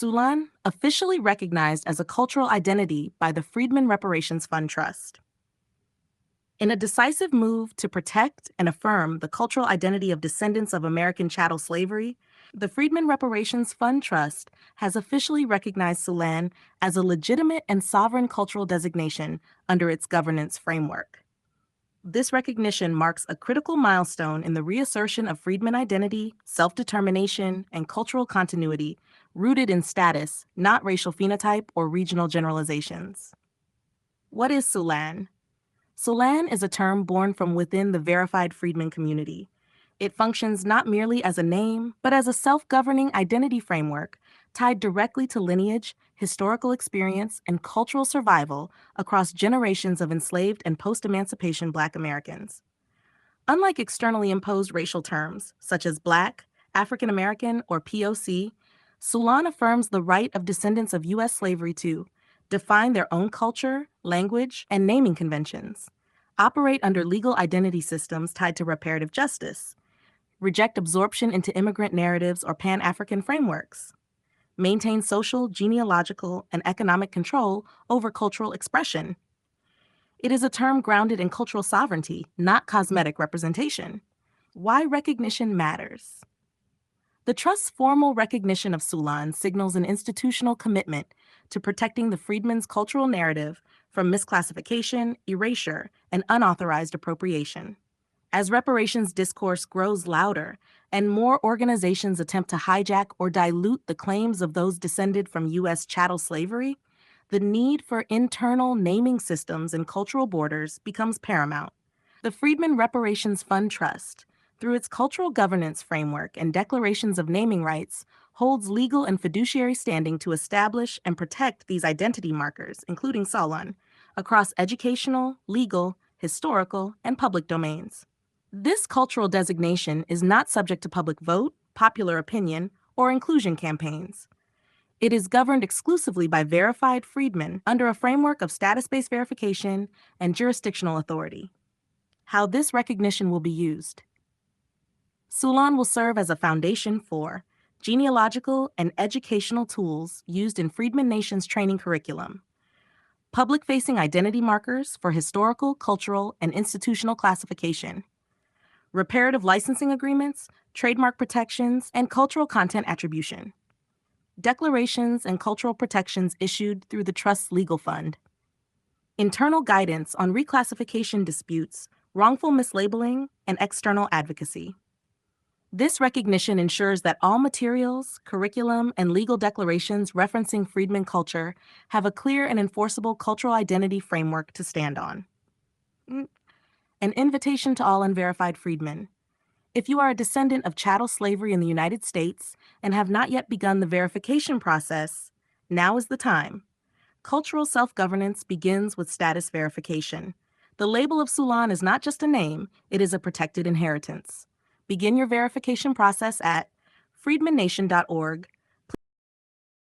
Soulaan officially recognized as a cultural identity by the Freedmen Reparations Fund Trust. In a decisive move to protect and affirm the cultural identity of descendants of American chattel slavery, the Freedmen Reparations Fund Trust has officially recognized Soulaan as a legitimate and sovereign cultural designation under its governance framework. This recognition marks a critical milestone in the reassertion of freedmen identity, self-determination, and cultural continuity rooted in status, not racial phenotype or regional generalizations. What is Soulaan? Soulaan is a term born from within the verified freedmen community. It functions not merely as a name, but as a self-governing identity framework tied directly to lineage, historical experience, and cultural survival across generations of enslaved and post-emancipation Black Americans. Unlike externally imposed racial terms, such as Black, African American, or POC, Soulaan affirms the right of descendants of U.S. slavery to define their own culture, language, and naming conventions, operate under legal identity systems tied to reparative justice, reject absorption into immigrant narratives or Pan-African frameworks, maintain social, genealogical, and economic control over cultural expression. It is a term grounded in cultural sovereignty, not cosmetic representation. Why recognition matters. The Trust's formal recognition of Soulaan signals an institutional commitment to protecting the freedmen's cultural narrative from misclassification, erasure, and unauthorized appropriation. As reparations discourse grows louder and more organizations attempt to hijack or dilute the claims of those descended from U.S. chattel slavery, the need for internal naming systems and cultural borders becomes paramount. The Freedmen Reparations Fund Trust, through its cultural governance framework and declarations of naming rights, holds legal and fiduciary standing to establish and protect these identity markers, including Soulaan, across educational, legal, historical, and public domains. This cultural designation is not subject to public vote, popular opinion, or inclusion campaigns. It is governed exclusively by verified freedmen under a framework of status-based verification and jurisdictional authority. How this recognition will be used. Soulaan will serve as a foundation for genealogical and educational tools used in Freedmen Nation's training curriculum, public-facing identity markers for historical, cultural, and institutional classification, reparative licensing agreements, trademark protections, and cultural content attribution, declarations and cultural protections issued through the Trust's legal fund, internal guidance on reclassification disputes, wrongful mislabeling, and external advocacy. This recognition ensures that all materials, curriculum, and legal declarations referencing freedmen culture have a clear and enforceable cultural identity framework to stand on. An invitation to all unverified freedmen. If you are a descendant of chattel slavery in the United States and have not yet begun the verification process, now is the time. Cultural self-governance begins with status verification. The label of Soulaan is not just a name, it is a protected inheritance. Begin your verification process at freedmennation.org